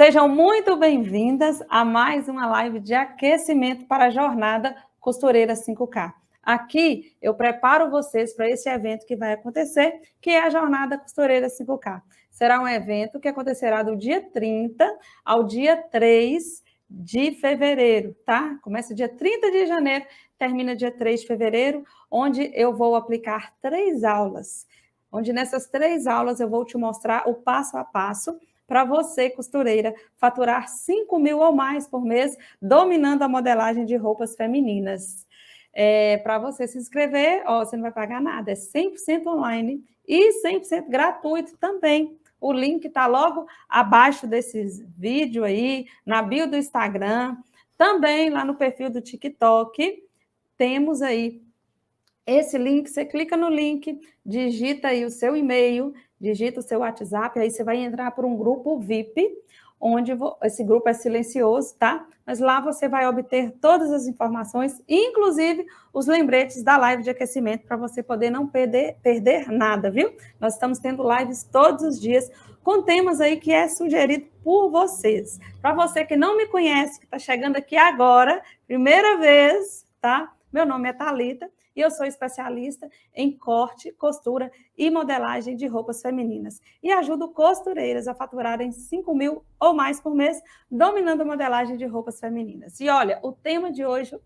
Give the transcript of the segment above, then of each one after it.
Sejam muito bem-vindas a mais uma live de aquecimento para a jornada Costureira 5K. Aqui eu preparo vocês para esse evento que vai acontecer, que é a Jornada Costureira 5K. Será um evento que acontecerá do dia 30 ao dia 3 de fevereiro, tá? Começa dia 30 de janeiro, termina dia 3 de fevereiro, onde eu vou aplicar 3 aulas. Onde nessas 3 aulas eu vou te mostrar o passo a passo para você, costureira, faturar 5.000 ou mais por mês, dominando a modelagem de roupas femininas. Para você se inscrever, você não vai pagar nada, é 100% online e 100% gratuito também. O link está logo abaixo desse vídeo aí, na bio do Instagram, também lá no perfil do TikTok, temos aí esse link, você clica no link, digita aí o seu e-mail, digita o seu WhatsApp, aí você vai entrar por um grupo VIP, onde esse grupo é silencioso, tá? Mas lá você vai obter todas as informações, inclusive os lembretes da live de aquecimento, para você poder não perder nada, viu? Nós estamos tendo lives todos os dias, com temas aí que é sugerido por vocês. Para você que não me conhece, que está chegando aqui agora, primeira vez, tá? Meu nome é Thalita, e eu sou especialista em corte, costura e modelagem de roupas femininas. E ajudo costureiras a faturarem 5.000 ou mais por mês, dominando a modelagem de roupas femininas. E olha, o tema de hoje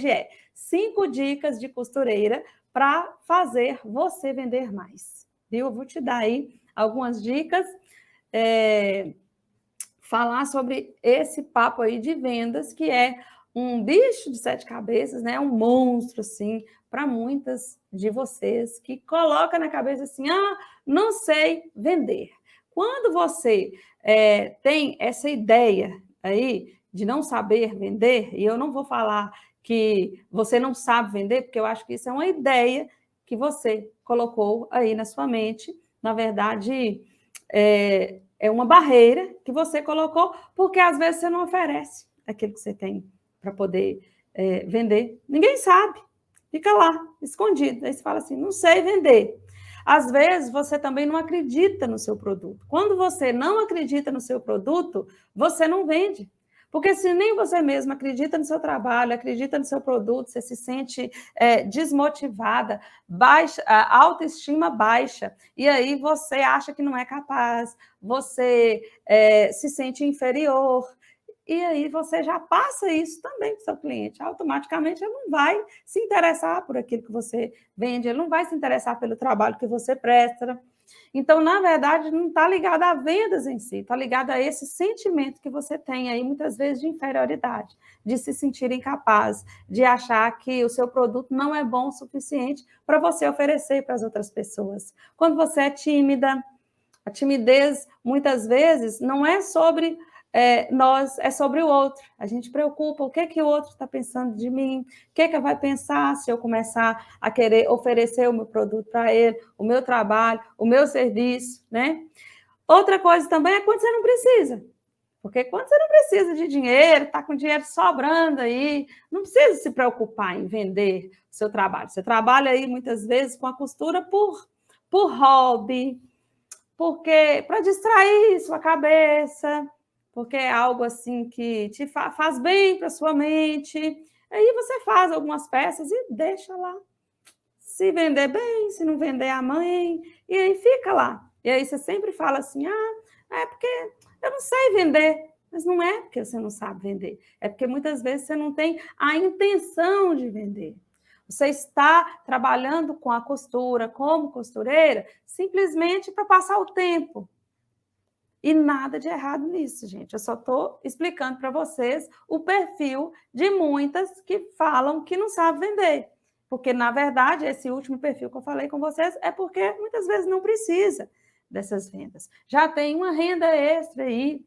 é 5 dicas de costureira para fazer você vender mais. Viu? Eu vou te dar aí algumas dicas, falar sobre esse papo aí de vendas, que é um bicho de 7 cabeças, né? Um monstro, assim, para muitas de vocês, que coloca na cabeça assim, não sei vender. Quando você tem essa ideia aí de não saber vender, e eu não vou falar que você não sabe vender, porque eu acho que isso é uma ideia que você colocou aí na sua mente, na verdade, é uma barreira que você colocou, porque às vezes você não oferece aquilo que você tem para poder vender. Ninguém sabe, fica lá, escondido. Aí você fala assim, não sei vender. Às vezes, você também não acredita no seu produto. Quando você não acredita no seu produto, você não vende. Porque se nem você mesmo acredita no seu trabalho, acredita no seu produto, você se sente desmotivada, baixa, a autoestima baixa, e aí você acha que não é capaz, você se sente inferior, e aí você já passa isso também para o seu cliente. Automaticamente ele não vai se interessar por aquilo que você vende, ele não vai se interessar pelo trabalho que você presta. Então, na verdade, não está ligado a vendas em si, está ligado a esse sentimento que você tem aí, muitas vezes, de inferioridade, de se sentir incapaz, de achar que o seu produto não é bom o suficiente para você oferecer para as outras pessoas. Quando você é tímida, a timidez, muitas vezes, não é sobre nós, é sobre o outro. A gente preocupa o que o outro está pensando de mim, o que vai pensar se eu começar a querer oferecer o meu produto para ele, o meu trabalho, o meu serviço, né? Outra coisa também é quando você não precisa. Porque quando você não precisa de dinheiro, está com dinheiro sobrando aí, não precisa se preocupar em vender o seu trabalho. Você trabalha aí, muitas vezes, com a costura por hobby, porque para distrair sua cabeça, porque é algo assim que te faz bem para sua mente. Aí você faz algumas peças e deixa lá. Se vender bem, se não vender a mãe, e aí fica lá. E aí você sempre fala assim, é porque eu não sei vender. Mas não é porque você não sabe vender, é porque muitas vezes você não tem a intenção de vender. Você está trabalhando com a costura, como costureira, simplesmente para passar o tempo. E nada de errado nisso, gente. Eu só estou explicando para vocês o perfil de muitas que falam que não sabem vender. Porque, na verdade, esse último perfil que eu falei com vocês é porque muitas vezes não precisa dessas vendas. Já tem uma renda extra aí,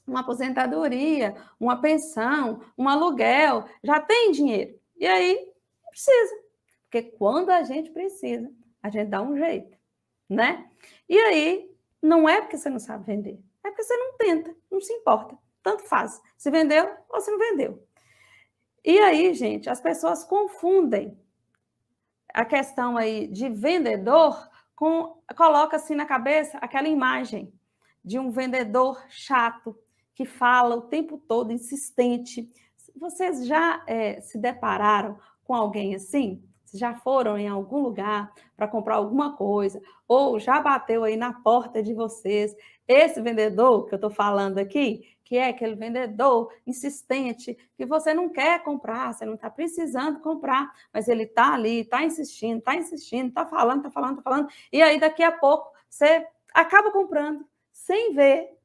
uma aposentadoria, uma pensão, um aluguel, já tem dinheiro. E aí, não precisa. Porque quando a gente precisa, a gente dá um jeito, né? E aí, não é porque você não sabe vender, é porque você não tenta, não se importa. Tanto faz, se vendeu ou se não vendeu. E aí, gente, as pessoas confundem a questão aí de vendedor coloca assim na cabeça aquela imagem de um vendedor chato, que fala o tempo todo, insistente. Vocês já se depararam com alguém assim? Já foram em algum lugar para comprar alguma coisa, ou já bateu aí na porta de vocês, esse vendedor que eu estou falando aqui, que é aquele vendedor insistente, que você não quer comprar, você não está precisando comprar, mas ele está ali, está insistindo, está falando, e aí daqui a pouco você acaba comprando, sem ver,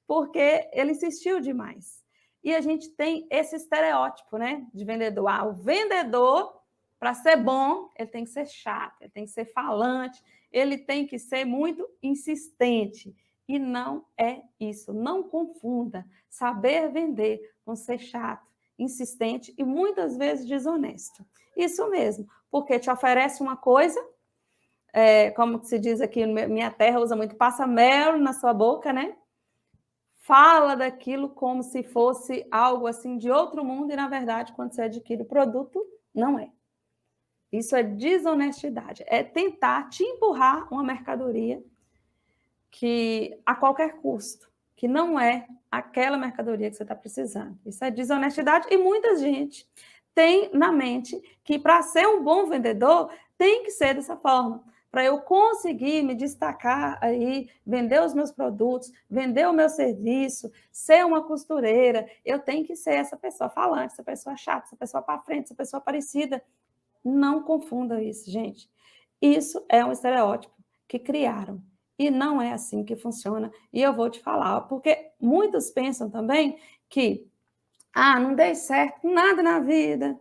porque ele insistiu demais. E a gente tem esse estereótipo, né, de vendedor. O vendedor, para ser bom, ele tem que ser chato, ele tem que ser falante, ele tem que ser muito insistente. E não é isso. Não confunda saber vender com ser chato, insistente e muitas vezes desonesto. Isso mesmo, porque te oferece uma coisa, como se diz aqui, minha terra usa muito, passa mel na sua boca, né? Fala daquilo como se fosse algo assim de outro mundo e, na verdade, quando você adquire o produto, não é. Isso é desonestidade, é tentar te empurrar uma mercadoria que a qualquer custo, que não é aquela mercadoria que você está precisando. Isso é desonestidade e muita gente tem na mente que para ser um bom vendedor tem que ser dessa forma. Para eu conseguir me destacar aí, vender os meus produtos, vender o meu serviço, ser uma costureira, eu tenho que ser essa pessoa falante, essa pessoa chata, essa pessoa para frente, essa pessoa parecida. Não confunda isso, gente. Isso é um estereótipo que criaram. E não é assim que funciona. E eu vou te falar, porque muitos pensam também que, não dei certo nada na vida,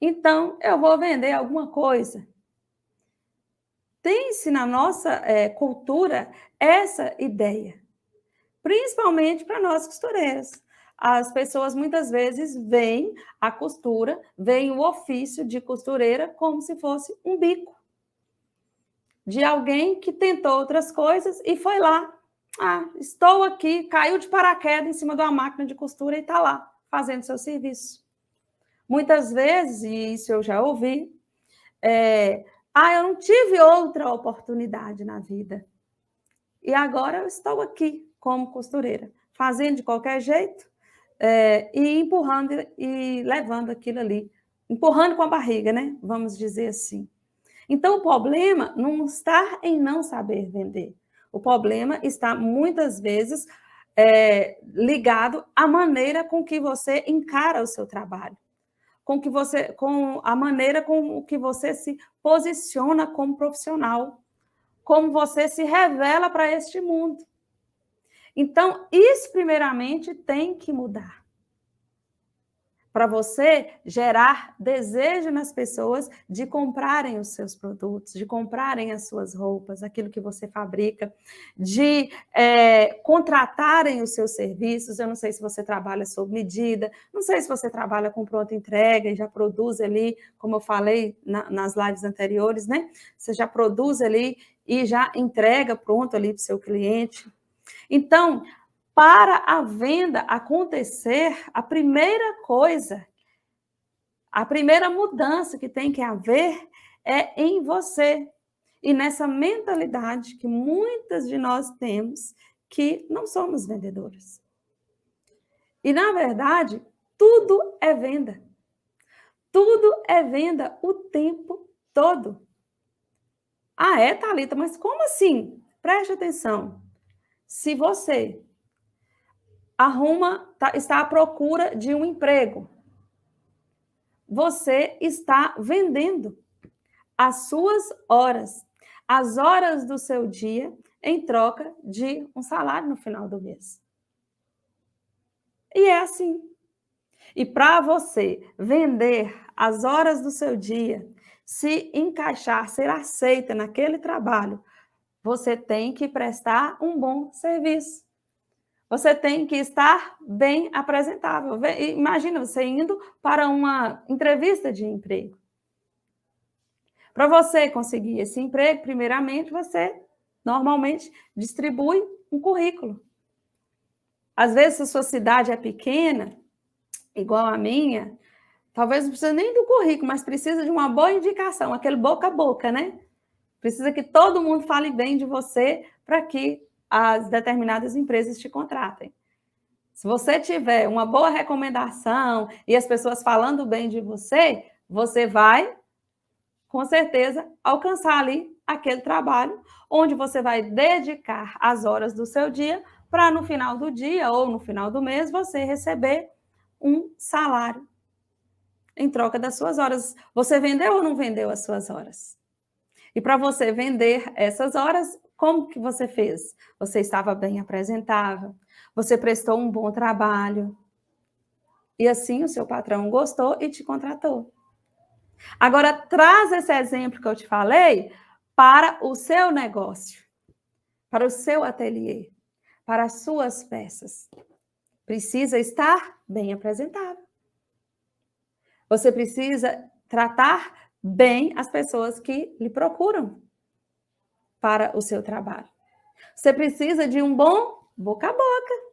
então eu vou vender alguma coisa. Tem-se na nossa cultura essa ideia, principalmente para nós costureiras. As pessoas muitas vezes veem a costura, veem o ofício de costureira como se fosse um bico de alguém que tentou outras coisas e foi lá. Estou aqui, caiu de paraquedas em cima de uma máquina de costura e está lá, fazendo seu serviço. Muitas vezes, e isso eu já ouvi, eu não tive outra oportunidade na vida. E agora eu estou aqui como costureira, fazendo de qualquer jeito e empurrando e levando aquilo ali. Empurrando com a barriga, né? Vamos dizer assim. Então, o problema não está em não saber vender. O problema está, muitas vezes, ligado à maneira com que você encara o seu trabalho, com a maneira com que você se posiciona como profissional, como você se revela para este mundo. Então, isso, primeiramente, tem que mudar. Para você gerar desejo nas pessoas de comprarem os seus produtos, de comprarem as suas roupas, aquilo que você fabrica, de contratarem os seus serviços. Eu não sei se você trabalha sob medida, não sei se você trabalha com pronta entrega e já produz ali, como eu falei nas lives anteriores, né? Você já produz ali e já entrega pronto ali para o seu cliente. Então, para a venda acontecer, a primeira coisa, a primeira mudança que tem que haver é em você. E nessa mentalidade que muitas de nós temos, que não somos vendedoras. E, na verdade, tudo é venda. Tudo é venda o tempo todo. Thalita, mas como assim? Preste atenção. Se você está à procura de um emprego, você está vendendo as suas horas, as horas do seu dia, em troca de um salário no final do mês. E é assim. E para você vender as horas do seu dia, se encaixar, ser aceita naquele trabalho, você tem que prestar um bom serviço. Você tem que estar bem apresentável. Imagina você indo para uma entrevista de emprego. Para você conseguir esse emprego, primeiramente, você normalmente distribui um currículo. Às vezes, se a sua cidade é pequena, igual a minha, talvez não precise nem do currículo, mas precisa de uma boa indicação, aquele boca a boca, né? Precisa que todo mundo fale bem de você para que as determinadas empresas te contratem. Se você tiver uma boa recomendação e as pessoas falando bem de você, você vai, com certeza, alcançar ali aquele trabalho onde você vai dedicar as horas do seu dia para no final do dia ou no final do mês você receber um salário em troca das suas horas. Você vendeu ou não vendeu as suas horas? E para você vender essas horas, como que você fez? Você estava bem apresentável, você prestou um bom trabalho, e assim o seu patrão gostou e te contratou. Agora, traz esse exemplo que eu te falei para o seu negócio, para o seu ateliê, para as suas peças. Precisa estar bem apresentável. Você precisa tratar bem as pessoas que lhe procuram para o seu trabalho. Você precisa de um bom boca a boca.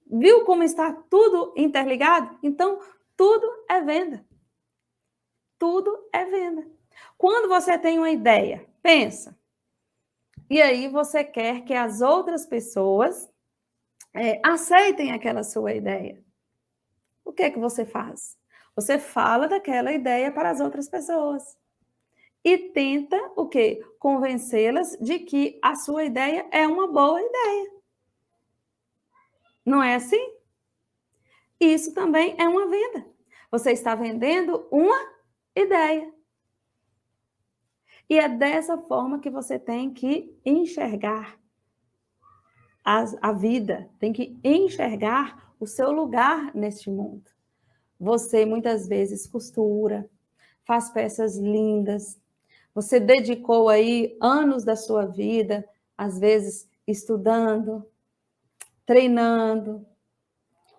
Viu como está tudo interligado? Então, tudo é venda. Tudo é venda. Quando você tem uma ideia, pensa. E aí você quer que as outras pessoas aceitem aquela sua ideia. O que é que você faz? Você fala daquela ideia para as outras pessoas. E tenta o quê? Convencê-las de que a sua ideia é uma boa ideia. Não é assim? Isso também é uma venda. Você está vendendo uma ideia. E é dessa forma que você tem que enxergar a vida, tem que enxergar o seu lugar neste mundo. Você muitas vezes costura, faz peças lindas, você dedicou aí anos da sua vida, às vezes estudando, treinando,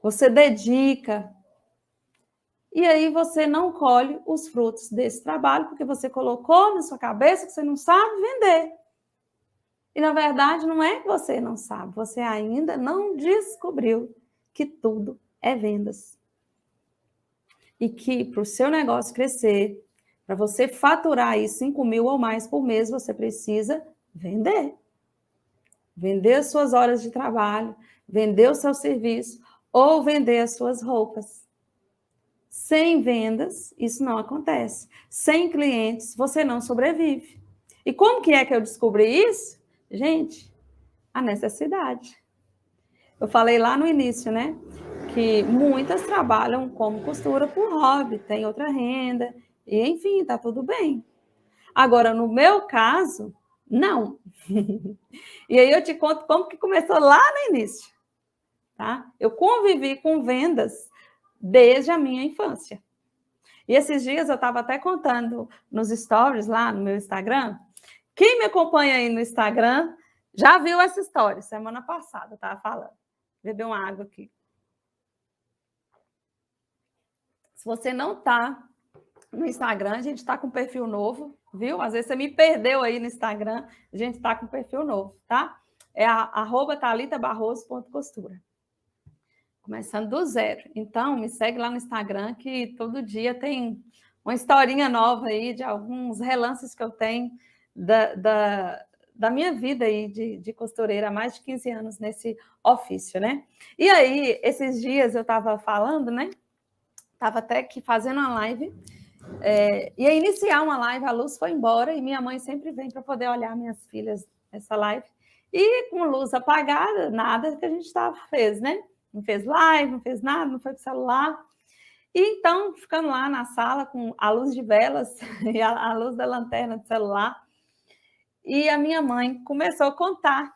você dedica. E aí você não colhe os frutos desse trabalho, porque você colocou na sua cabeça que você não sabe vender. E, na verdade, não é que você não sabe, você ainda não descobriu que tudo é vendas. E que para o seu negócio crescer, para você faturar aí 5 mil ou mais por mês, você precisa vender. Vender as suas horas de trabalho, vender o seu serviço ou vender as suas roupas. Sem vendas, isso não acontece. Sem clientes, você não sobrevive. E como que é que eu descobri isso? Gente, a necessidade. Eu falei lá no início, né? Que muitas trabalham como costura por hobby, tem outra renda, e enfim, tá tudo bem. Agora, no meu caso, não. E aí eu te conto como que começou lá no início, tá? Eu convivi com vendas desde a minha infância. E esses dias eu estava até contando nos stories lá no meu Instagram. Quem me acompanha aí no Instagram já viu essa história. Semana passada eu estava falando. Beber uma água aqui. Se você não está no Instagram, a gente está com um perfil novo, viu? Às vezes você me perdeu aí no Instagram, a gente está com um perfil novo, tá? É @thalitabarroso.costura. Começando do zero. Então, me segue lá no Instagram, que todo dia tem uma historinha nova aí, de alguns relances que eu tenho da minha vida aí de costureira há mais de 15 anos nesse ofício, né? E aí, esses dias eu estava falando, né? Estava até aqui fazendo uma live, ia iniciar uma live, a luz foi embora e minha mãe sempre vem para poder olhar minhas filhas nessa live. E com luz apagada, nada que a gente fez, né? Não fez live, não fez nada, não foi para o celular. E então, ficando lá na sala com a luz de velas e a luz da lanterna do celular, e a minha mãe começou a contar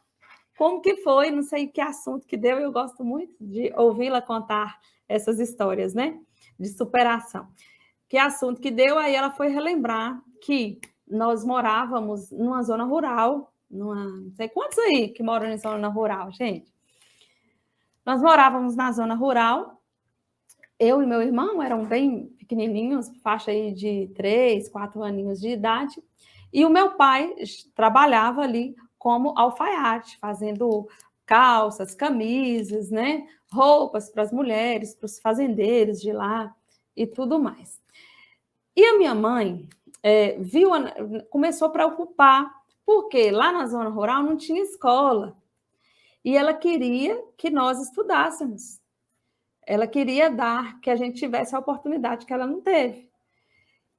como que foi, não sei que assunto que deu, eu gosto muito de ouvi-la contar essas histórias, né? De superação. Que assunto que deu, aí ela foi relembrar que nós morávamos numa zona rural, não sei quantos aí que moram em zona rural, gente. Nós morávamos na zona rural, eu e meu irmão eram bem pequenininhos, faixa aí de 3, 4 aninhos de idade, e o meu pai trabalhava ali como alfaiate, fazendo calças, camisas, né? Roupas para as mulheres, para os fazendeiros de lá e tudo mais. E a minha mãe começou a preocupar, porque lá na zona rural não tinha escola. E ela queria que nós estudássemos. Ela queria dar que a gente tivesse a oportunidade que ela não teve.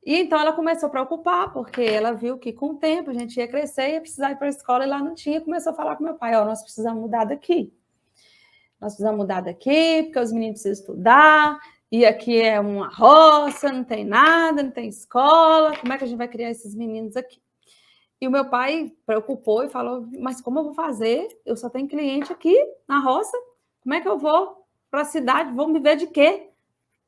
E então ela começou a preocupar, porque ela viu que com o tempo a gente ia crescer, ia precisar ir para a escola e lá não tinha. Começou a falar com meu pai: ó, nós precisamos mudar daqui. Nós precisamos mudar daqui, porque os meninos precisam estudar, e aqui é uma roça, não tem nada, não tem escola. Como é que a gente vai criar esses meninos aqui? E o meu pai preocupou e falou: mas como eu vou fazer? Eu só tenho cliente aqui na roça. Como é que eu vou para a cidade? Vou me ver de quê?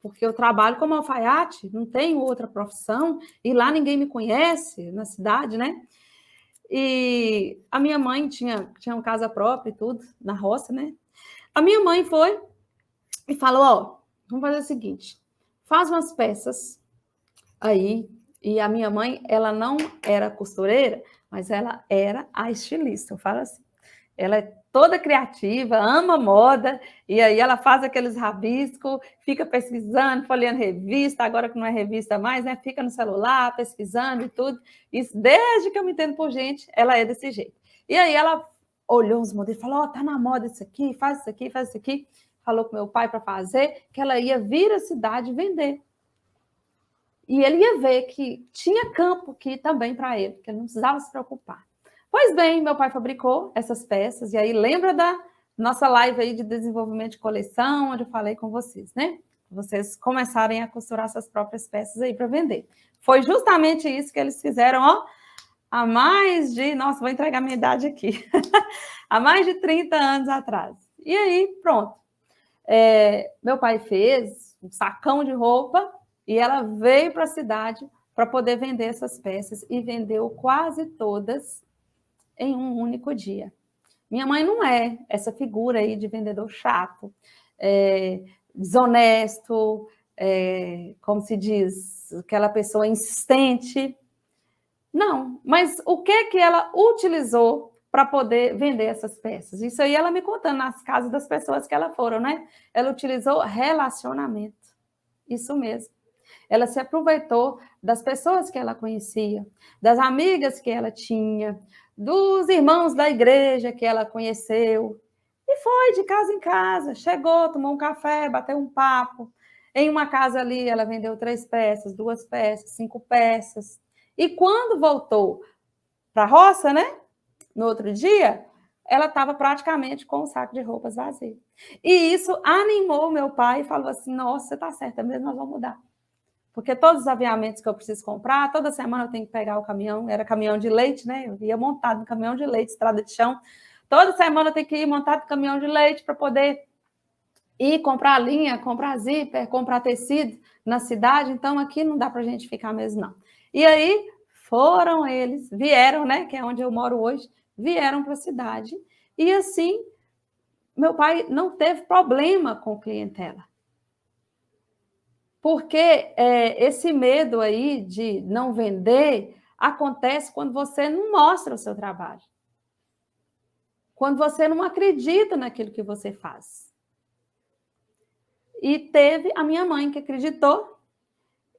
Porque eu trabalho como alfaiate, não tenho outra profissão, e lá ninguém me conhece na cidade, né? E a minha mãe tinha uma casa própria e tudo, na roça, né? A minha mãe foi e falou: ó, vamos fazer o seguinte, faz umas peças aí. E a minha mãe, ela não era costureira, mas ela era a estilista, eu falo assim. Ela é toda criativa, ama moda, e aí ela faz aqueles rabiscos, fica pesquisando, folheando revista, agora que não é revista mais, né? Fica no celular, pesquisando e tudo. Isso, desde que eu me entendo por gente, ela é desse jeito. E aí ela olhou uns modelos e falou: ó, tá na moda isso aqui, faz isso aqui, faz isso aqui. Falou com meu pai para fazer, que ela ia vir à cidade vender. E ele ia ver que tinha campo aqui também para ele, que ele não precisava se preocupar. Pois bem, meu pai fabricou essas peças, e aí lembra da nossa live aí de desenvolvimento de coleção, onde eu falei com vocês, né? Vocês começarem a costurar suas próprias peças aí para vender. Foi justamente isso que eles fizeram, ó, há mais de... Nossa, vou entregar minha idade aqui. Há mais de 30 anos atrás. E aí, pronto. Meu pai fez um sacão de roupa e ela veio para a cidade para poder vender essas peças e vendeu quase todas em um único dia. Minha mãe não é essa figura aí de vendedor chato, desonesto, como se diz, aquela pessoa insistente. Não, mas o que ela utilizou para poder vender essas peças? Isso aí ela me contando nas casas das pessoas que ela foram, né? Ela utilizou relacionamento. Isso mesmo. Ela se aproveitou das pessoas que ela conhecia, das amigas que ela tinha, dos irmãos da igreja que ela conheceu. E foi de casa em casa, chegou, tomou um café, bateu um papo. Em uma casa ali, ela vendeu 3 peças, 2 peças, 5 peças. E quando voltou para a roça, né? No outro dia, ela estava praticamente com um saco de roupas vazio. E isso animou meu pai e falou assim: nossa, você está certa mesmo, nós vamos mudar. Porque todos os aviamentos que eu preciso comprar, toda semana eu tenho que pegar o caminhão, era caminhão de leite, né? Eu ia montado no caminhão de leite, estrada de chão. Toda semana eu tenho que ir montado no caminhão de leite para poder ir comprar linha, comprar zíper, comprar tecido na cidade. Então, aqui não dá para a gente ficar mesmo, não. E aí, foram eles, vieram, né? Que é onde eu moro hoje, vieram para a cidade. E assim, meu pai não teve problema com clientela. Porque esse medo aí de não vender acontece quando você não mostra o seu trabalho. Quando você não acredita naquilo que você faz. E teve a minha mãe que acreditou,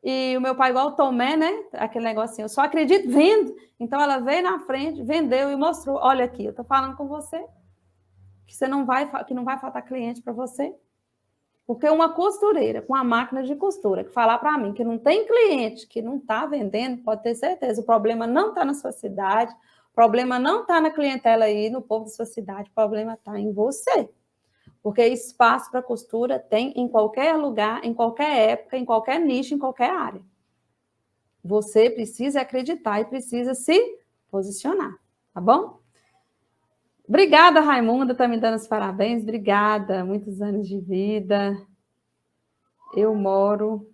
e o meu pai igual o Tomé, né? Aquele negocinho, eu só acredito vendo. Então ela veio na frente, vendeu e mostrou: olha aqui, eu estou falando com você, que não vai faltar cliente para você. Porque uma costureira com a máquina de costura que falar para mim que não tem cliente, que não está vendendo, pode ter certeza, o problema não está na sua cidade, o problema não está na clientela aí, no povo da sua cidade, o problema está em você. Porque espaço para costura tem em qualquer lugar, em qualquer época, em qualquer nicho, em qualquer área. Você precisa acreditar e precisa se posicionar, tá bom? Obrigada, Raimunda, tá me dando os parabéns. Obrigada, muitos anos de vida. Eu moro.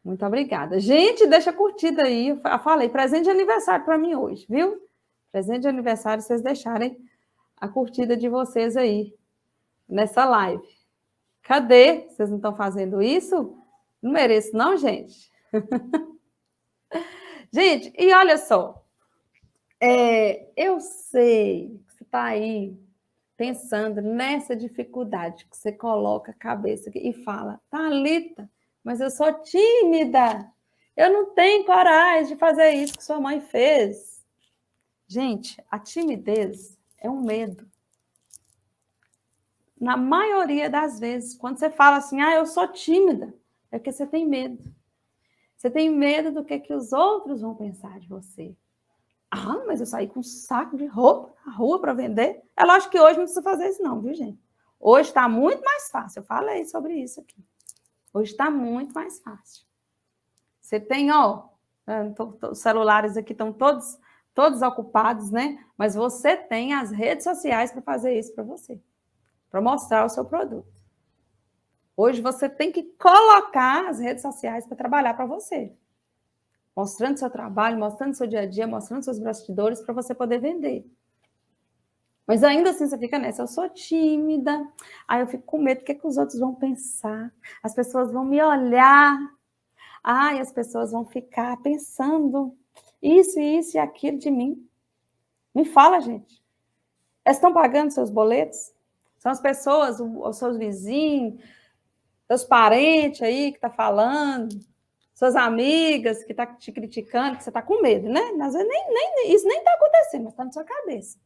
Muito obrigada. Gente, deixa a curtida aí. Eu falei, presente de aniversário para mim hoje, viu? Presente de aniversário, vocês deixarem a curtida de vocês aí, nessa live. Cadê? Vocês não estão fazendo isso? Não mereço, não, gente? Gente, e olha só. Eu sei que você está aí pensando nessa dificuldade que você coloca a cabeça e fala: Thalita, mas eu sou tímida, eu não tenho coragem de fazer isso que sua mãe fez. Gente, a timidez é um medo. na maioria das vezes, quando você fala assim, eu sou tímida, é porque você tem medo. Você tem medo do que os outros vão pensar de você. Mas eu saí com um saco de roupa na rua para vender? É lógico que hoje não precisa fazer isso não, viu, gente? Hoje está muito mais fácil. Eu falei sobre isso aqui. Hoje está muito mais fácil. Você tem, os celulares aqui estão todos ocupados, né? Mas você tem as redes sociais para fazer isso para você, para mostrar o seu produto. Hoje você tem que colocar as redes sociais para trabalhar para você, mostrando seu trabalho, mostrando seu dia a dia, mostrando seus bastidores para você poder vender. Mas ainda assim você fica nessa, eu sou tímida, aí eu fico com medo do que os outros vão pensar, as pessoas vão me olhar, as pessoas vão ficar pensando isso e aquilo de mim. Me fala, gente. Eles estão pagando seus boletos? São as pessoas, os seus vizinhos, seus parentes aí que estão falando, suas amigas que estão te criticando, que você está com medo, né? Às vezes isso nem está acontecendo, mas está na sua cabeça.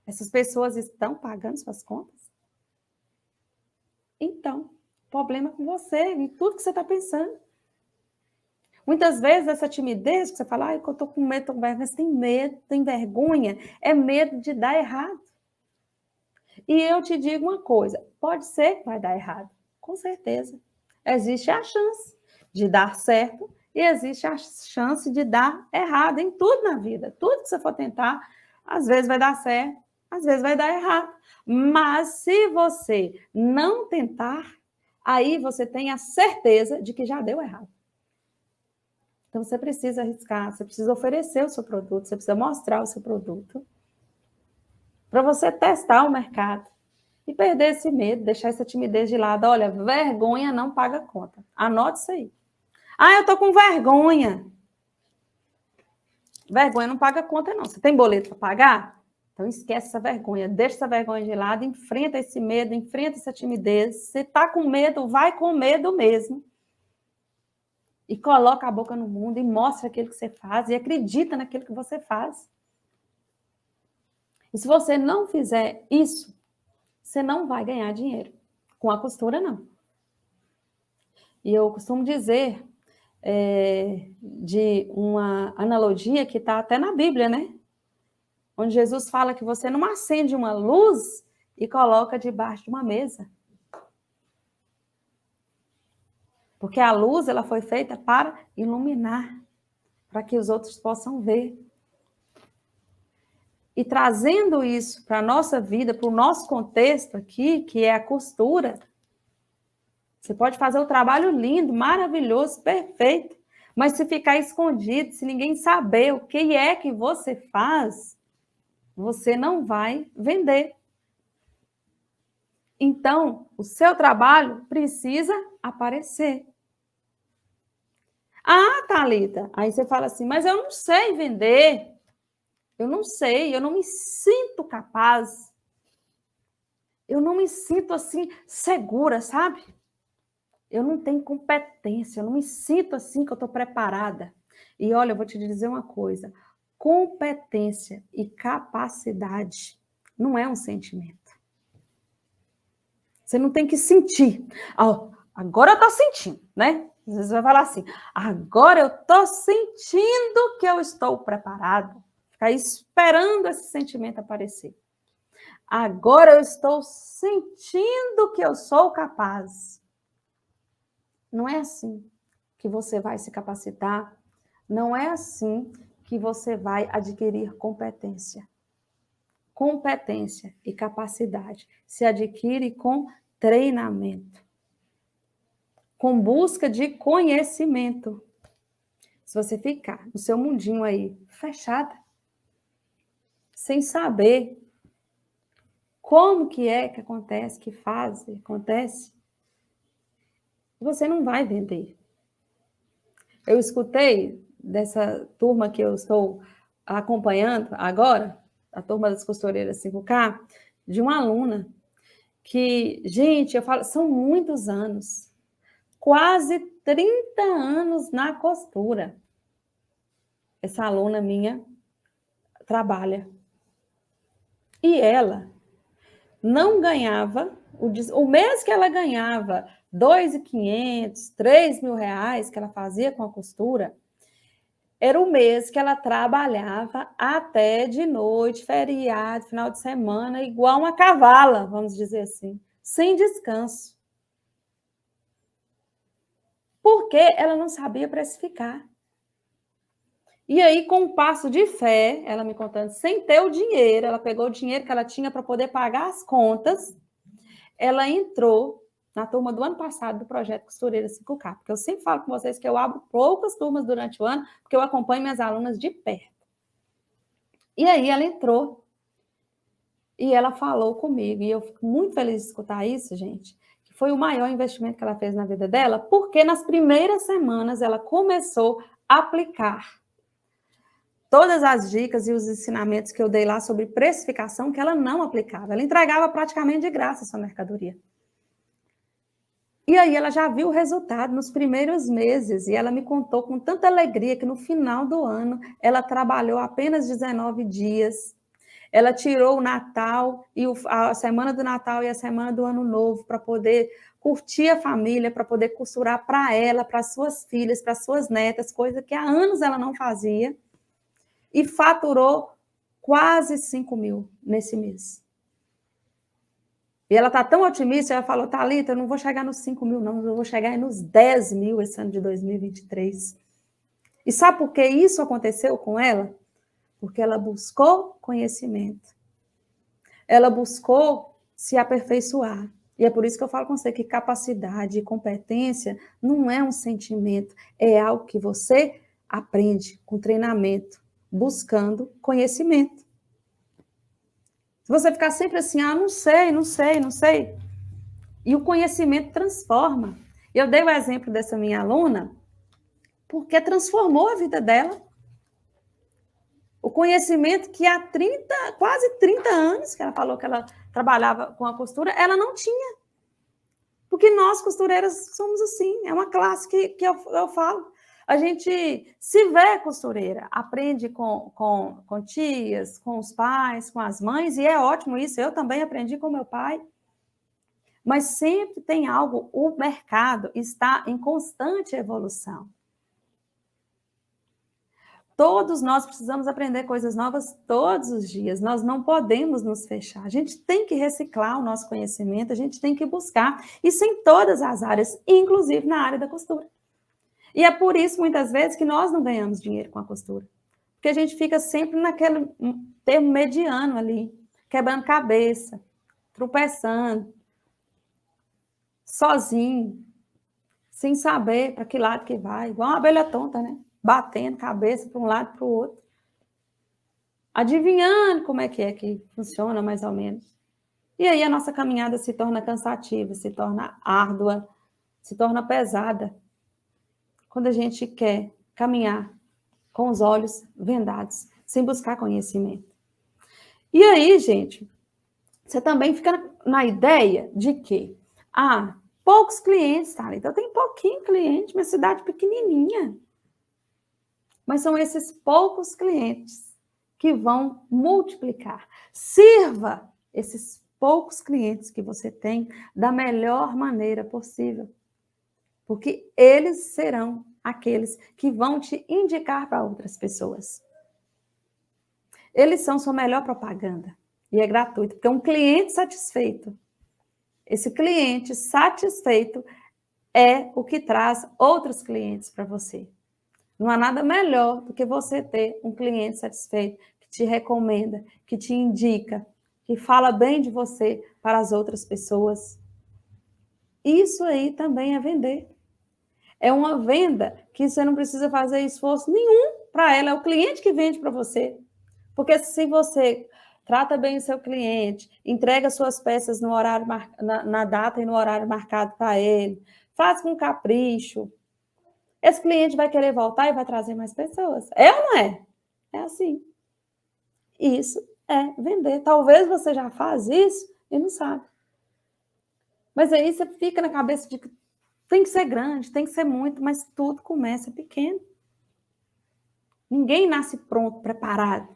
Essas pessoas estão pagando suas contas? Então, problema com você, em tudo que você está pensando. Muitas vezes essa timidez que você fala, eu estou com medo, estou com vergonha, você tem medo, tem vergonha, é medo de dar errado. E eu te digo uma coisa, pode ser que vai dar errado, com certeza. Existe a chance de dar certo e existe a chance de dar errado em tudo na vida. Tudo que você for tentar, às vezes vai dar certo, às vezes vai dar errado. Mas se você não tentar, aí você tem a certeza de que já deu errado. Então, você precisa arriscar, você precisa oferecer o seu produto, você precisa mostrar o seu produto para você testar o mercado e perder esse medo, deixar essa timidez de lado. Olha, vergonha não paga conta. Anote isso aí. Eu tô com vergonha. Vergonha não paga conta, não. Você tem boleto para pagar? Então, esquece essa vergonha. Deixa essa vergonha de lado, enfrenta esse medo, enfrenta essa timidez. Se tá com medo, vai com medo mesmo. E coloca a boca no mundo e mostra aquilo que você faz e acredita naquilo que você faz. E se você não fizer isso, você não vai ganhar dinheiro. Com a costura, não. E eu costumo dizer de uma analogia que está até na Bíblia, né? Onde Jesus fala que você não acende uma luz e coloca debaixo de uma mesa. Porque a luz, ela foi feita para iluminar, para que os outros possam ver. E trazendo isso para a nossa vida, para o nosso contexto aqui, que é a costura, você pode fazer um trabalho lindo, maravilhoso, perfeito, mas se ficar escondido, se ninguém saber o que é que você faz, você não vai vender. Então, o seu trabalho precisa aparecer. Thalita, aí você fala assim, mas eu não sei vender, eu não sei, eu não me sinto capaz, eu não me sinto assim segura, sabe? Eu não tenho competência, eu não me sinto assim que eu estou preparada. E olha, eu vou te dizer uma coisa, competência e capacidade não é um sentimento. Você não tem que sentir. Agora eu estou sentindo, né? Às vezes vai falar assim, agora eu estou sentindo que eu estou preparado. Ficar esperando esse sentimento aparecer. Agora eu estou sentindo que eu sou capaz. Não é assim que você vai se capacitar. Não é assim que você vai adquirir competência. Competência e capacidade se adquire com treinamento, com busca de conhecimento. Se você ficar no seu mundinho aí fechada, sem saber como que é que acontece, que faz, acontece, você não vai vender. Eu escutei dessa turma que eu estou acompanhando agora, a turma das costureiras 5K, de uma aluna que, gente, eu falo, são muitos anos, quase 30 anos na costura. Essa aluna minha trabalha. E ela não ganhava, o mês que ela ganhava 2.500, 3.000 reais que ela fazia com a costura, era o mês que ela trabalhava até de noite, feriado, final de semana, igual uma cavala, vamos dizer assim, sem descanso. Porque ela não sabia precificar. E aí, com um passo de fé, ela me contando, sem ter o dinheiro, ela pegou o dinheiro que ela tinha para poder pagar as contas, ela entrou na turma do ano passado do projeto Costureira 5K, porque eu sempre falo com vocês que eu abro poucas turmas durante o ano, porque eu acompanho minhas alunas de perto. E aí ela entrou e ela falou comigo, e eu fico muito feliz de escutar isso, gente, que foi o maior investimento que ela fez na vida dela, porque nas primeiras semanas ela começou a aplicar todas as dicas e os ensinamentos que eu dei lá sobre precificação que ela não aplicava. Ela entregava praticamente de graça a sua mercadoria. E aí ela já viu o resultado nos primeiros meses, e ela me contou com tanta alegria que no final do ano ela trabalhou apenas 19 dias. Ela tirou o Natal, e a semana do Natal e a semana do Ano Novo para poder curtir a família, para poder costurar para ela, para suas filhas, para suas netas, coisa que há anos ela não fazia. E faturou quase 5.000 nesse mês. E ela está tão otimista, ela falou, Thalita, eu não vou chegar nos 5.000 não, eu vou chegar nos 10.000 esse ano de 2023. E sabe por que isso aconteceu com ela? Porque ela buscou conhecimento. Ela buscou se aperfeiçoar. E é por isso que eu falo com você que capacidade e competência não é um sentimento, é algo que você aprende com treinamento, buscando conhecimento. Se você ficar sempre assim, não sei, e o conhecimento transforma. Eu dei o exemplo dessa minha aluna, porque transformou a vida dela. O conhecimento que há quase 30 anos, que ela falou que ela trabalhava com a costura, ela não tinha. Porque nós, costureiras, somos assim, é uma classe que eu falo. A gente se vê costureira, aprende com tias, com os pais, com as mães, e é ótimo isso. Eu também aprendi com meu pai. Mas sempre tem algo, o mercado está em constante evolução. Todos nós precisamos aprender coisas novas todos os dias, nós não podemos nos fechar, a gente tem que reciclar o nosso conhecimento, a gente tem que buscar, isso em todas as áreas, inclusive na área da costura. E é por isso, muitas vezes, que nós não ganhamos dinheiro com a costura, porque a gente fica sempre naquele termo mediano ali, quebrando cabeça, tropeçando, sozinho, sem saber para que lado que vai, igual uma abelha tonta, né? Batendo cabeça para um lado e para o outro. Adivinhando como é que funciona, mais ou menos. E aí a nossa caminhada se torna cansativa, se torna árdua, se torna pesada. Quando a gente quer caminhar com os olhos vendados, sem buscar conhecimento. E aí, gente, você também fica na ideia de que, poucos clientes, tá? Então tem pouquinho cliente, minha cidade pequenininha. Mas são esses poucos clientes que vão multiplicar. Sirva esses poucos clientes que você tem da melhor maneira possível. Porque eles serão aqueles que vão te indicar para outras pessoas. Eles são sua melhor propaganda. E é gratuito, porque um cliente satisfeito, esse cliente satisfeito é o que traz outros clientes para você. Não há nada melhor do que você ter um cliente satisfeito, que te recomenda, que te indica, que fala bem de você para as outras pessoas. Isso aí também é vender. É uma venda que você não precisa fazer esforço nenhum para ela, é o cliente que vende para você. Porque se você trata bem o seu cliente, entrega suas peças no horário na data e no horário marcado para ele, faz com capricho, esse cliente vai querer voltar e vai trazer mais pessoas. É ou não é? É assim. Isso é vender. Talvez você já faz isso e não sabe. Mas aí você fica na cabeça de que tem que ser grande, tem que ser muito, mas tudo começa pequeno. Ninguém nasce pronto, preparado.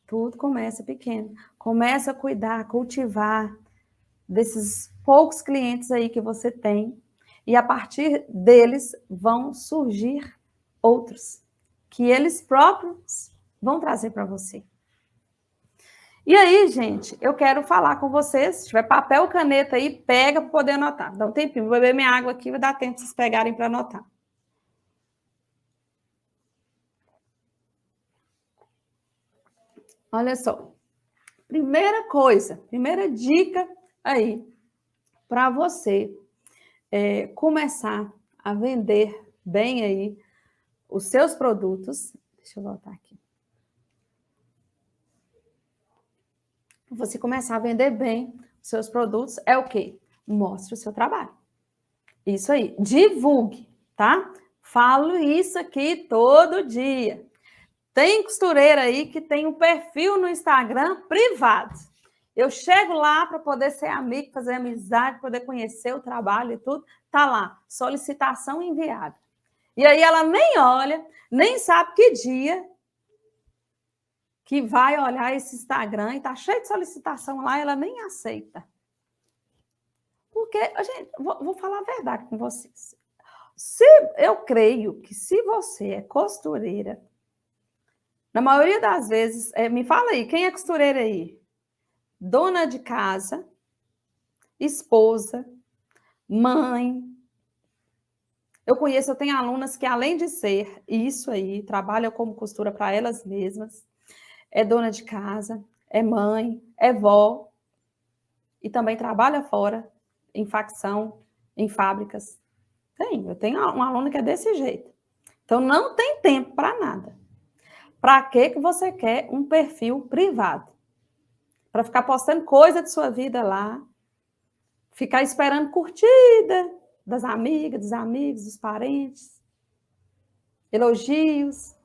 Tudo começa pequeno. Começa a cuidar, cultivar, desses poucos clientes aí que você tem, e a partir deles vão surgir outros, que eles próprios vão trazer para você. E aí, gente, eu quero falar com vocês, se tiver papel ou caneta aí, pega para poder anotar. Dá um tempinho, vou beber minha água aqui, vai dar tempo de vocês pegarem para anotar. Olha só, primeira coisa, primeira dica aí, para você começar a vender bem aí os seus produtos. Deixa eu voltar aqui. Você começar a vender bem os seus produtos é o quê? Mostre o seu trabalho. Isso aí, divulgue, tá? Falo isso aqui todo dia. Tem costureira aí que tem um perfil no Instagram privado. Eu chego lá para poder ser amigo, fazer amizade, poder conhecer o trabalho e tudo. Tá lá, solicitação enviada. E aí ela nem olha, nem sabe que dia que vai olhar esse Instagram e tá cheio de solicitação lá, ela nem aceita. Porque, gente, vou falar a verdade com vocês. Eu creio que se você é costureira, na maioria das vezes, me fala aí, quem é costureira aí? Dona de casa, esposa, mãe. Eu tenho alunas que, além de ser isso aí, trabalham como costura para elas mesmas, é dona de casa, é mãe, é vó, e também trabalha fora, em facção, em fábricas. Eu tenho uma aluna que é desse jeito. Então, não tem tempo para nada. Para que você quer um perfil privado? Para ficar postando coisa de sua vida lá, ficar esperando curtida das amigas, dos amigos, dos parentes, elogios.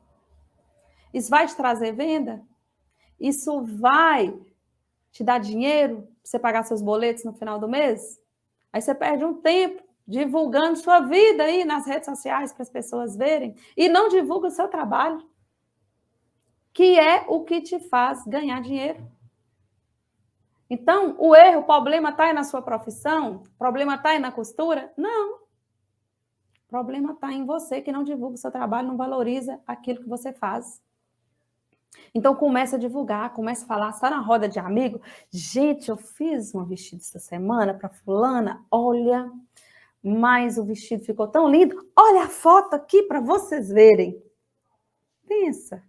Isso vai te trazer venda? Isso vai te dar dinheiro para você pagar seus boletos no final do mês? Aí você perde um tempo divulgando sua vida aí nas redes sociais para as pessoas verem e não divulga o seu trabalho, que é o que te faz ganhar dinheiro. Então, o problema está aí na sua profissão? O problema está aí na costura? Não. O problema está em você que não divulga o seu trabalho, não valoriza aquilo que você faz. Então, começa a divulgar, começa a falar, está na roda de amigo. Gente, eu fiz um vestido essa semana para fulana, olha, mas o vestido ficou tão lindo. Olha a foto aqui para vocês verem. Pensa,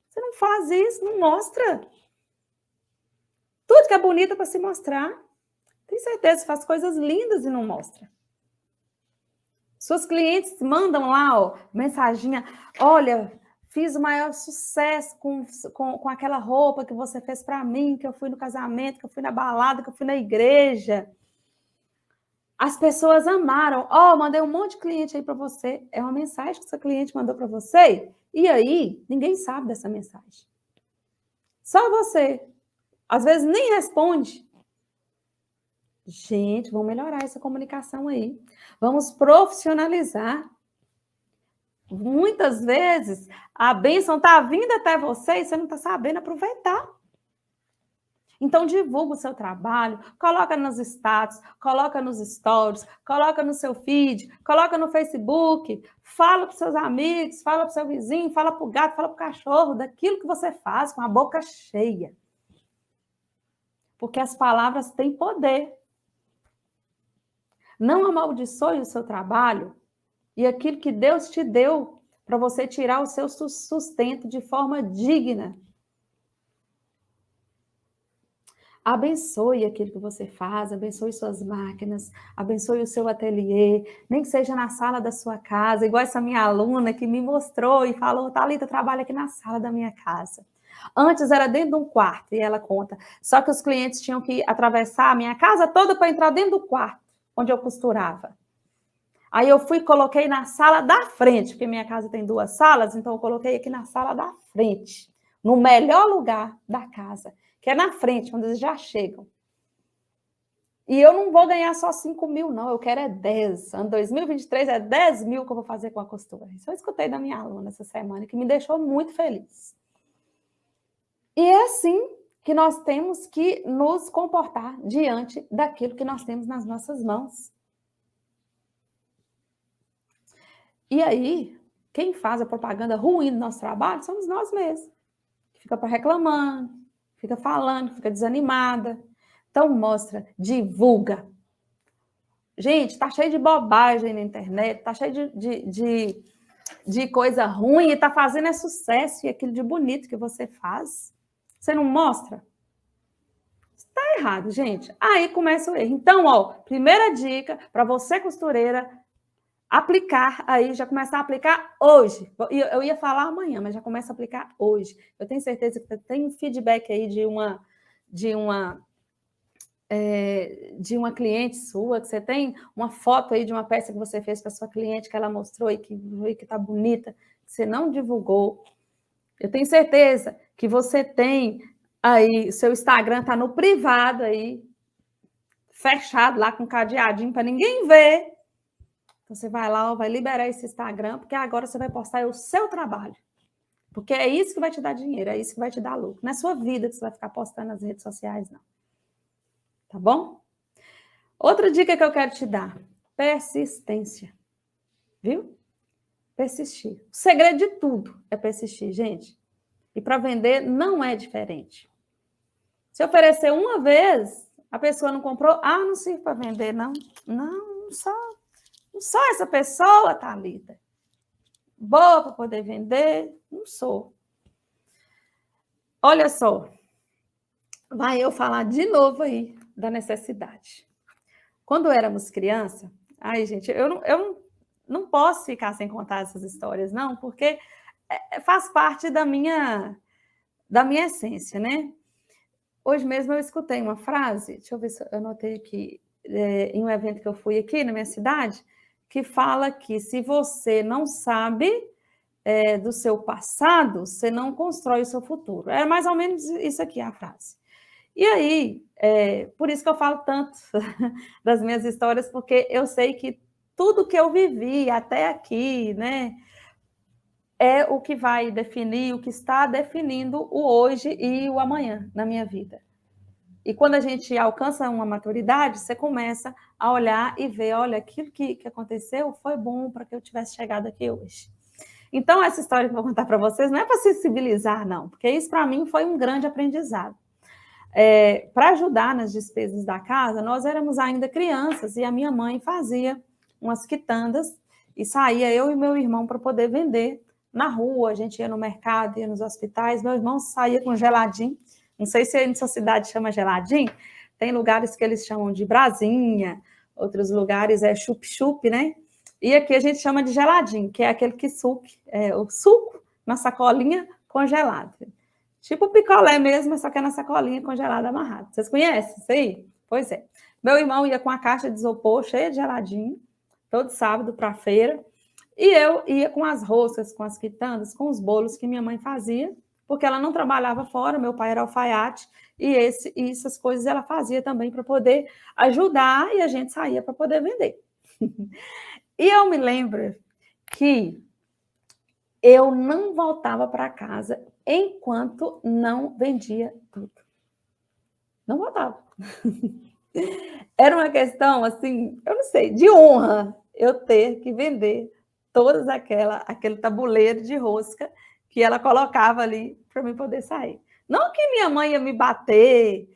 você não faz isso, não mostra. Tudo que é bonito para se mostrar. Tem certeza que faz coisas lindas e não mostra. Suas clientes mandam lá, mensaginha, olha, fiz o maior sucesso com aquela roupa que você fez para mim, que eu fui no casamento, que eu fui na balada, que eu fui na igreja. As pessoas amaram. Mandei um monte de cliente aí para você. É uma mensagem que seu cliente mandou para você. E aí, ninguém sabe dessa mensagem. Só você. Às vezes nem responde. Gente, vamos melhorar essa comunicação aí. Vamos profissionalizar. Muitas vezes, a bênção está vindo até você e você não está sabendo aproveitar. Então, divulga o seu trabalho, coloca nos status, coloca nos stories, coloca no seu feed, coloca no Facebook, fala para os seus amigos, fala para o seu vizinho, fala para o gato, fala para o cachorro, daquilo que você faz com a boca cheia. Porque as palavras têm poder. Não amaldiçoe o seu trabalho e aquilo que Deus te deu para você tirar o seu sustento de forma digna. Abençoe aquilo que você faz, abençoe suas máquinas, abençoe o seu ateliê, nem que seja na sala da sua casa, igual essa minha aluna que me mostrou e falou, Thalita, eu trabalho aqui na sala da minha casa. Antes era dentro de um quarto, e ela conta, só que os clientes tinham que atravessar a minha casa toda para entrar dentro do quarto, onde eu costurava. Aí eu fui e coloquei na sala da frente, porque minha casa tem 2 salas, então eu coloquei aqui na sala da frente, no melhor lugar da casa, que é na frente, onde eles já chegam. E eu não vou ganhar só 5 mil, não, eu quero 10. Ano 2023 é 10 mil que eu vou fazer com a costura. Isso eu escutei da minha aluna essa semana, que me deixou muito feliz. E é assim que nós temos que nos comportar diante daquilo que nós temos nas nossas mãos. E aí, quem faz a propaganda ruim do nosso trabalho somos nós mesmos. Fica reclamando, fica falando, fica desanimada. Então, mostra, divulga. Gente, tá cheio de bobagem na internet, tá cheio de coisa ruim e tá fazendo é sucesso e aquilo de bonito que você faz. Você não mostra? Está errado, gente. Aí começa o erro. Então, ó, primeira dica para você, costureira, aplicar aí, já começar a aplicar hoje. Eu ia falar amanhã, mas já começa a aplicar hoje. Eu tenho certeza que tem um feedback aí de uma cliente sua, que você tem uma foto aí de uma peça que você fez para sua cliente, que ela mostrou e que está bonita, que você não divulgou. Eu tenho certeza que você tem aí, seu Instagram está no privado aí, fechado lá com cadeadinho para ninguém ver. Então você vai lá, vai liberar esse Instagram, porque agora você vai postar o seu trabalho. Porque é isso que vai te dar dinheiro, é isso que vai te dar lucro. Não é sua vida que você vai ficar postando nas redes sociais, não. Tá bom? Outra dica que eu quero te dar: persistência. Viu? Persistir. O segredo de tudo é persistir, gente. E para vender não é diferente. Se oferecer uma vez, a pessoa não comprou, não sirvo para vender, não. Não sou essa pessoa, Thalita. Boa para poder vender, não sou. Olha só, vai eu falar de novo aí da necessidade. Quando éramos criança, gente, eu não posso ficar sem contar essas histórias, não, porque faz parte da minha essência, né? Hoje mesmo eu escutei uma frase, deixa eu ver se eu anotei aqui, em um evento que eu fui aqui na minha cidade, que fala que se você não sabe do seu passado, você não constrói o seu futuro. É mais ou menos isso aqui a frase. E aí, por isso que eu falo tanto das minhas histórias, porque eu sei que tudo que eu vivi até aqui, né, é o que vai definir, o que está definindo o hoje e o amanhã na minha vida. E quando a gente alcança uma maturidade, você começa a olhar e ver, olha, aquilo que aconteceu foi bom para que eu tivesse chegado aqui hoje. Então, essa história que eu vou contar para vocês não é para sensibilizar, não, porque isso para mim foi um grande aprendizado. Para ajudar nas despesas da casa, nós éramos ainda crianças e a minha mãe fazia umas quitandas e saía eu e meu irmão para poder vender na rua. A gente ia no mercado, ia nos hospitais, meu irmão saía com geladinho. Não sei se em sua cidade chama geladinho, tem lugares que eles chamam de brasinha, outros lugares é chup-chup, né? E aqui a gente chama de geladinho, que é aquele que o suco na sacolinha congelado. Tipo picolé mesmo, só que é na sacolinha congelada amarrada. Vocês conhecem isso aí? Pois é. Meu irmão ia com a caixa de isopor cheia de geladinho, todo sábado para a feira, e eu ia com as roscas, com as quitandas, com os bolos que minha mãe fazia, porque ela não trabalhava fora, meu pai era alfaiate, e essas coisas ela fazia também para poder ajudar, e a gente saía para poder vender. E eu me lembro que eu não voltava para casa enquanto não vendia tudo. Não voltava. Era uma questão, assim, eu não sei, de honra eu ter que vender todas aquele tabuleiro de rosca que ela colocava ali para mim poder sair. Não que minha mãe ia me bater,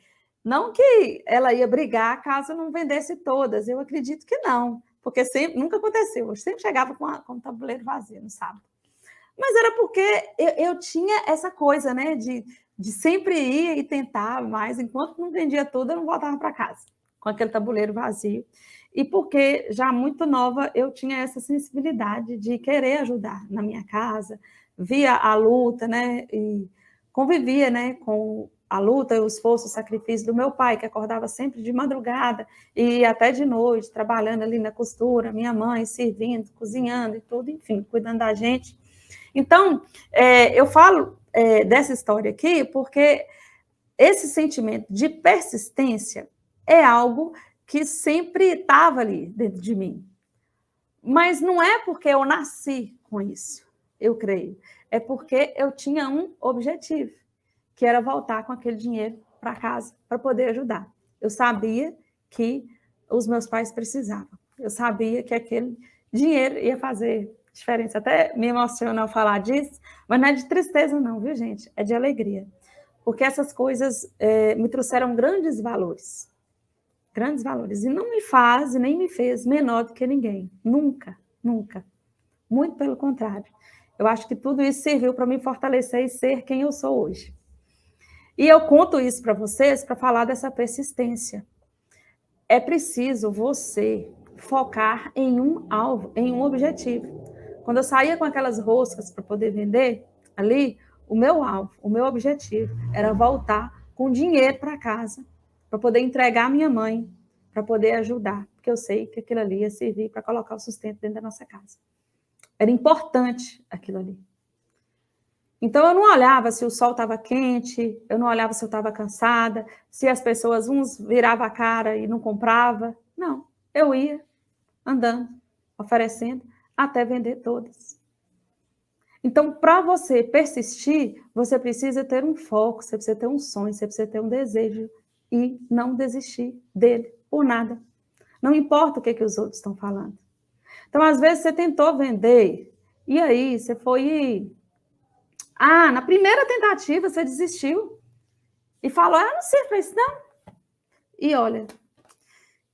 não que ela ia brigar caso eu não vendesse todas. Eu acredito que não, porque nunca aconteceu. Eu sempre chegava com o tabuleiro vazio no sábado. Mas era porque eu tinha essa coisa, né, de sempre ir e tentar mais. Enquanto não vendia tudo, eu não voltava para casa com aquele tabuleiro vazio. E porque já muito nova eu tinha essa sensibilidade de querer ajudar na minha casa, via a luta, né, e convivia, né, com a luta, o esforço, o sacrifício do meu pai, que acordava sempre de madrugada e até de noite, trabalhando ali na costura, minha mãe servindo, cozinhando e tudo, enfim, cuidando da gente. Então, eu falo dessa história aqui porque esse sentimento de persistência é algo que sempre estava ali dentro de mim. Mas não é porque eu nasci com isso, eu creio. É porque eu tinha um objetivo, que era voltar com aquele dinheiro para casa para poder ajudar. Eu sabia que os meus pais precisavam. Eu sabia que aquele dinheiro ia fazer diferença. Até me emociona ao falar disso, mas não é de tristeza não, viu, gente? É de alegria. Porque essas coisas me trouxeram grandes valores. Grandes valores. E não me faz e nem me fez menor do que ninguém. Nunca, nunca. Muito pelo contrário. Eu acho que tudo isso serviu para me fortalecer e ser quem eu sou hoje. E eu conto isso para vocês para falar dessa persistência. É preciso você focar em um alvo, em um objetivo. Quando eu saía com aquelas roscas para poder vender ali, o meu alvo, o meu objetivo era voltar com dinheiro para casa, para poder entregar à minha mãe, para poder ajudar, porque eu sei que aquilo ali ia servir para colocar o sustento dentro da nossa casa. Era importante aquilo ali. Então, eu não olhava se o sol estava quente, eu não olhava se eu estava cansada, se as pessoas, uns viravam a cara e não compravam. Não, eu ia andando, oferecendo, até vender todas. Então, para você persistir, você precisa ter um foco, você precisa ter um sonho, você precisa ter um desejo e não desistir dele por nada. Não importa o que os outros estão falando. Então, às vezes, você tentou vender, e aí você foi... na primeira tentativa você desistiu e falou, não sei para isso não. E olha,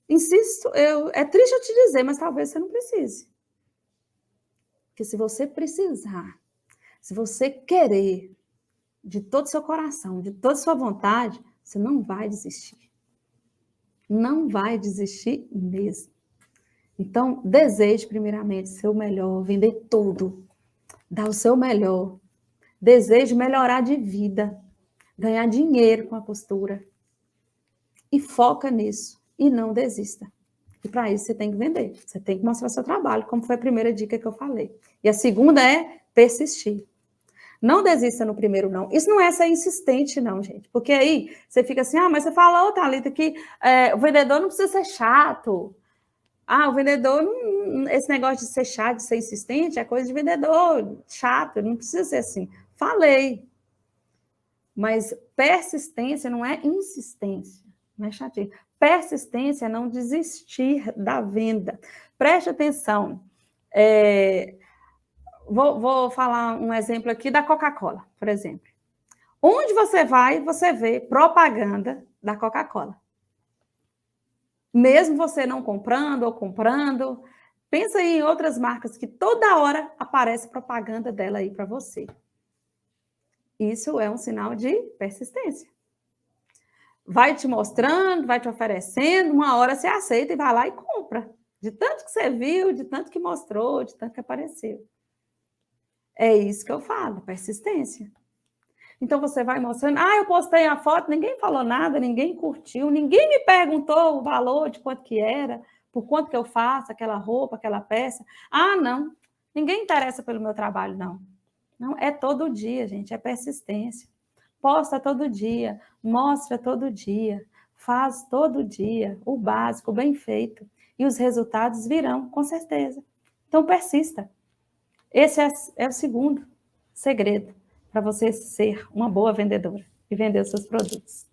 insisto, é triste eu te dizer, mas talvez você não precise. Porque se você precisar, se você querer de todo o seu coração, de toda a sua vontade, você não vai desistir. Não vai desistir mesmo. Então, deseje primeiramente ser o melhor, vender tudo, dar o seu melhor. Deseje melhorar de vida, ganhar dinheiro com a costura. E foca nisso. E não desista. E para isso você tem que vender. Você tem que mostrar seu trabalho, como foi a primeira dica que eu falei. E a segunda é persistir. Não desista no primeiro não. Isso não é ser insistente não, gente. Porque aí você fica assim, mas você falou, Thalita, que o vendedor não precisa ser chato. O vendedor, esse negócio de ser chato, de ser insistente, é coisa de vendedor chato, não precisa ser assim. Falei. Mas persistência não é insistência, não é chatinho. Persistência é não desistir da venda. Preste atenção. Vou falar um exemplo aqui da Coca-Cola, por exemplo. Onde você vai, você vê propaganda da Coca-Cola. Mesmo você não comprando ou comprando, pensa aí em outras marcas que toda hora aparece propaganda dela aí para você. Isso é um sinal de persistência. Vai te mostrando, vai te oferecendo, uma hora você aceita e vai lá e compra. De tanto que você viu, de tanto que mostrou, de tanto que apareceu. É isso que eu falo, persistência. Então você vai mostrando, eu postei a foto, ninguém falou nada, ninguém curtiu, ninguém me perguntou o valor de quanto que era, por quanto que eu faço aquela roupa, aquela peça. Não, ninguém interessa pelo meu trabalho, não. Não, é todo dia, gente, é persistência. Posta todo dia, mostra todo dia, faz todo dia, o básico, bem feito. E os resultados virão, com certeza. Então, persista. Esse é o segundo segredo para você ser uma boa vendedora e vender os seus produtos.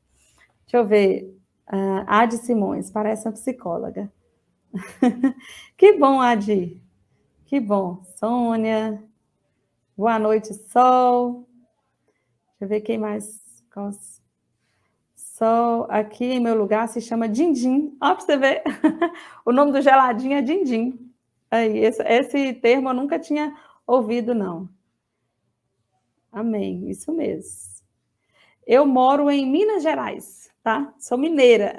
Deixa eu ver. Adi Simões, parece uma psicóloga. Que bom, Adi. Que bom. Sônia. Boa noite, Sol. Deixa eu ver quem mais. Sol, aqui em meu lugar se chama Dindim. Ó, para você ver. O nome do geladinho é Dindim. Aí, esse termo eu nunca tinha ouvido, não. Amém, isso mesmo. Eu moro em Minas Gerais, tá? Sou mineira.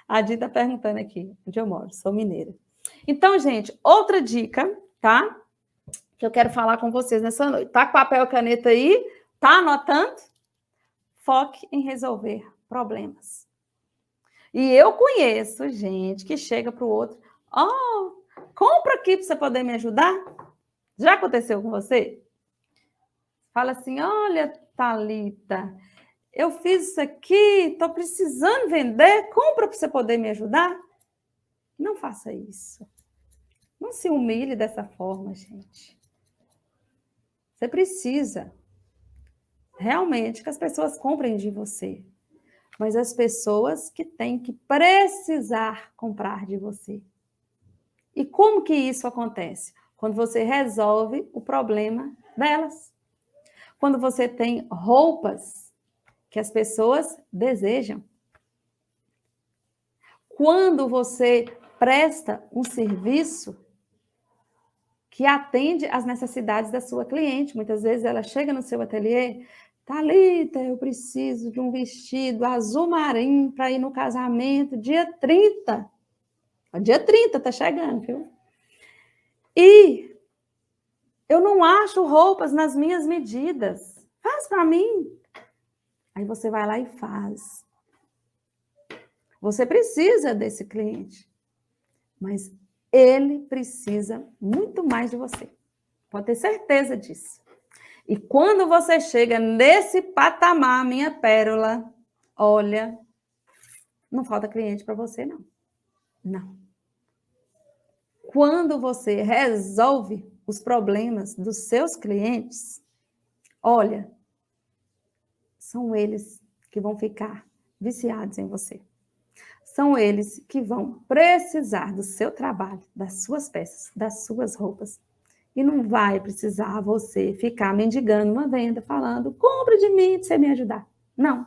A Di está perguntando aqui onde eu moro, sou mineira. Então, gente, outra dica, tá? Que eu quero falar com vocês nessa noite. Tá com papel e caneta aí? Tá anotando? Foque em resolver problemas. E eu conheço gente que chega para o outro, compra aqui para você poder me ajudar. Já aconteceu com você? Fala assim, olha, Thalita, eu fiz isso aqui, estou precisando vender, compra para você poder me ajudar? Não faça isso. Não se humilhe dessa forma, gente. Você precisa realmente que as pessoas comprem de você, mas as pessoas que têm que precisar comprar de você. E como que isso acontece? Quando você resolve o problema delas. Quando você tem roupas que as pessoas desejam. Quando você presta um serviço que atende às necessidades da sua cliente. Muitas vezes ela chega no seu ateliê, Thalita, eu preciso de um vestido azul marinho para ir no casamento dia 30. Dia 30 tá chegando, viu? E eu não acho roupas nas minhas medidas. Faz para mim. Aí você vai lá e faz. Você precisa desse cliente, mas ele precisa muito mais de você. Pode ter certeza disso. E quando você chega nesse patamar, minha pérola, olha, não falta cliente para você, não. Não. Quando você resolve os problemas dos seus clientes, olha, são eles que vão ficar viciados em você. São eles que vão precisar do seu trabalho, das suas peças, das suas roupas. E não vai precisar você ficar mendigando uma venda, falando, compra de mim para você me ajudar. Não.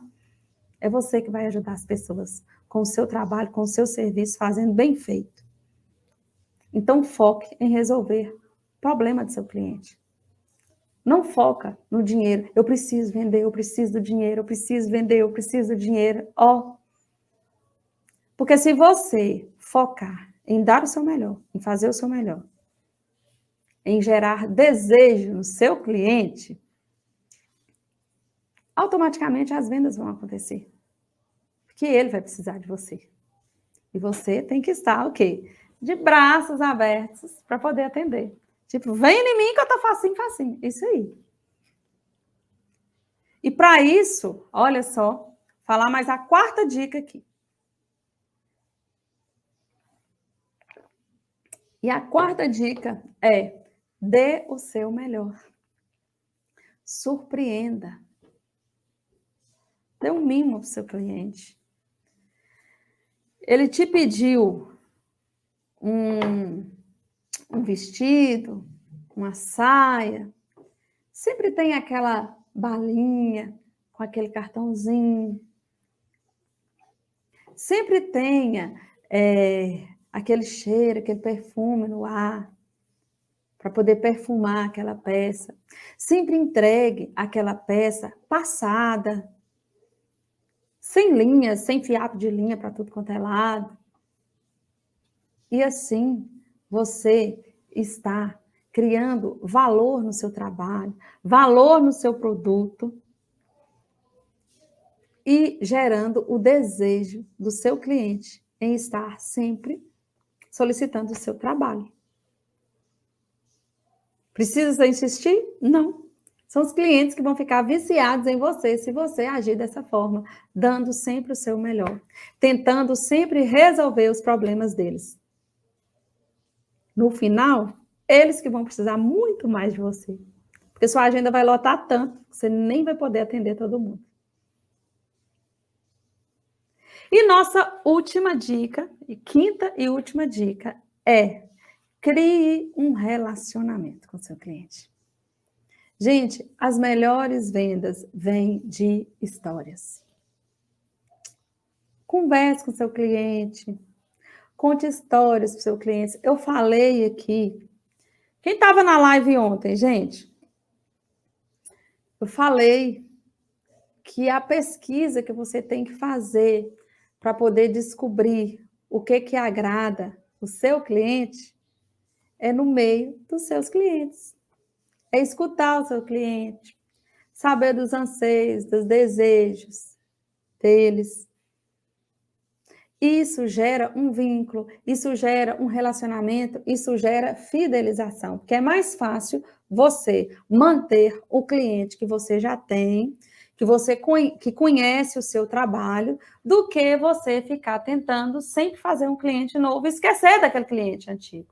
É você que vai ajudar as pessoas com o seu trabalho, com o seu serviço, fazendo bem feito. Então, foque em resolver o problema do seu cliente. Não foca no dinheiro. Eu preciso vender, eu preciso do dinheiro, eu preciso vender, eu preciso do dinheiro. Porque se você focar em dar o seu melhor, em fazer o seu melhor, em gerar desejo no seu cliente, automaticamente as vendas vão acontecer. Porque ele vai precisar de você. E você tem que estar, o quê? De braços abertos para poder atender. Tipo, vem em mim que eu tô facinho, facinho. Isso aí. E para isso, olha só, falar mais a quarta dica aqui. E a quarta dica é: dê o seu melhor. Surpreenda. Dê um mimo para o seu cliente. Ele te pediu um vestido, uma saia. Sempre tem aquela balinha com aquele cartãozinho. Sempre tenha aquele cheiro, aquele perfume no ar, para poder perfumar aquela peça. Sempre entregue aquela peça passada, sem linhas, sem fiapo de linha para tudo quanto é lado. E assim, você está criando valor no seu trabalho, valor no seu produto e gerando o desejo do seu cliente em estar sempre solicitando o seu trabalho. Precisa insistir? Não. São os clientes que vão ficar viciados em você se você agir dessa forma, dando sempre o seu melhor, tentando sempre resolver os problemas deles. No final, eles que vão precisar muito mais de você, porque sua agenda vai lotar tanto que você nem vai poder atender todo mundo. E nossa última dica, e quinta e última dica, é: crie um relacionamento com seu cliente. Gente, as melhores vendas vêm de histórias. Converse com seu cliente, conte histórias para o seu cliente. Eu falei aqui, quem estava na live ontem, gente? Eu falei que a pesquisa que você tem que fazer para poder descobrir o que agrada o seu cliente é no meio dos seus clientes. É escutar o seu cliente, saber dos anseios, dos desejos deles. Isso gera um vínculo, isso gera um relacionamento, isso gera fidelização, porque é mais fácil você manter o cliente que você já tem, que conhece o seu trabalho, do que você ficar tentando sempre fazer um cliente novo e esquecer daquele cliente antigo.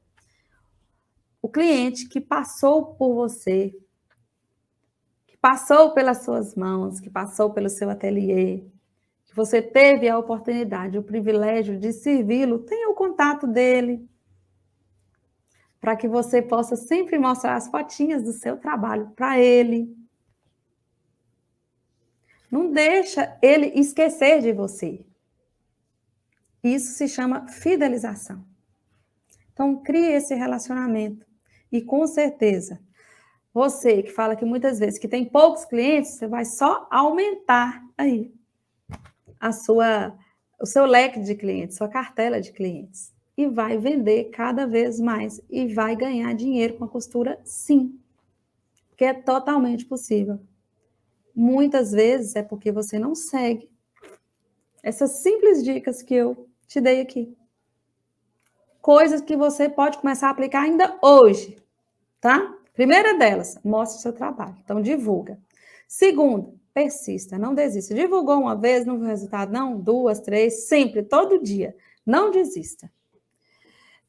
O cliente que passou por você, que passou pelas suas mãos, que passou pelo seu ateliê, que você teve a oportunidade, o privilégio de servi-lo, tenha o contato dele, para que você possa sempre mostrar as fotinhas do seu trabalho para ele. Não deixa ele esquecer de você. Isso se chama fidelização. Então, crie esse relacionamento. E com certeza, você que fala que muitas vezes que tem poucos clientes, você vai só aumentar aí o seu leque de clientes, sua cartela de clientes. E vai vender cada vez mais. E vai ganhar dinheiro com a costura, sim. Porque é totalmente possível. Muitas vezes é porque você não segue essas simples dicas que eu te dei aqui. Coisas que você pode começar a aplicar ainda hoje, tá? Primeira delas, mostre o seu trabalho. Então, divulga. Segunda, persista, não desista. Divulgou uma vez, não viu resultado? Não, 2, 3, sempre, todo dia. Não desista.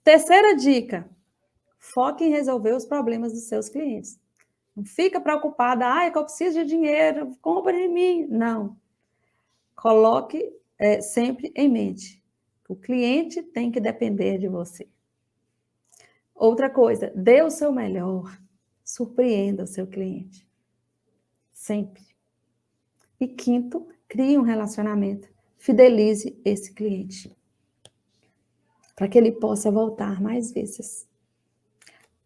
Terceira dica, foque em resolver os problemas dos seus clientes. Não fica preocupada, é que eu preciso de dinheiro, compra de mim. Não. Coloque sempre em mente. O cliente tem que depender de você. Outra coisa, dê o seu melhor. Surpreenda o seu cliente. Sempre. E quinto, crie um relacionamento. Fidelize esse cliente. Para que ele possa voltar mais vezes.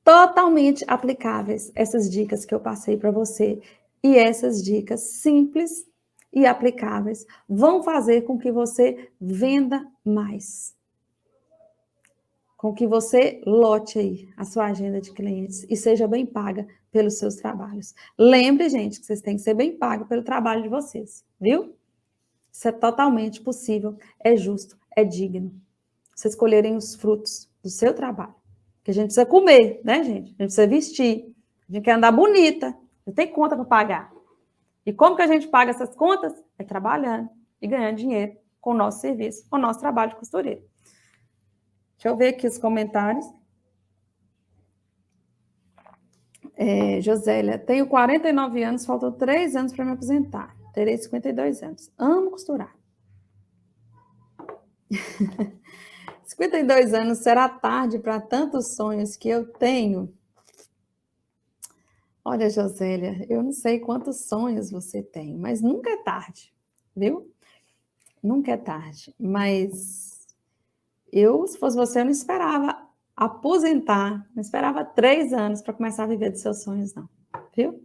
Totalmente aplicáveis essas dicas que eu passei para você. E essas dicas simples e aplicáveis vão fazer com que você venda mais. Com que você lote aí a sua agenda de clientes e seja bem paga pelos seus trabalhos. Lembre, gente, que vocês têm que ser bem pagos pelo trabalho de vocês, viu? Isso é totalmente possível, é justo, é digno. Vocês escolherem os frutos do seu trabalho. Porque a gente precisa comer, né, gente? A gente precisa vestir, a gente quer andar bonita, não tem conta para pagar. E como que a gente paga essas contas? É trabalhando e ganhando dinheiro com o nosso serviço, com o nosso trabalho de costureira. Deixa eu ver aqui os comentários. Josélia, tenho 49 anos, faltam 3 anos para me aposentar. Terei 52 anos. Amo costurar. 52 anos será tarde para tantos sonhos que eu tenho? Olha, Josélia, eu não sei quantos sonhos você tem, mas nunca é tarde, viu? Nunca é tarde. Mas eu, se fosse você, eu não esperava aposentar, não esperava 3 anos para começar a viver dos seus sonhos, não, viu?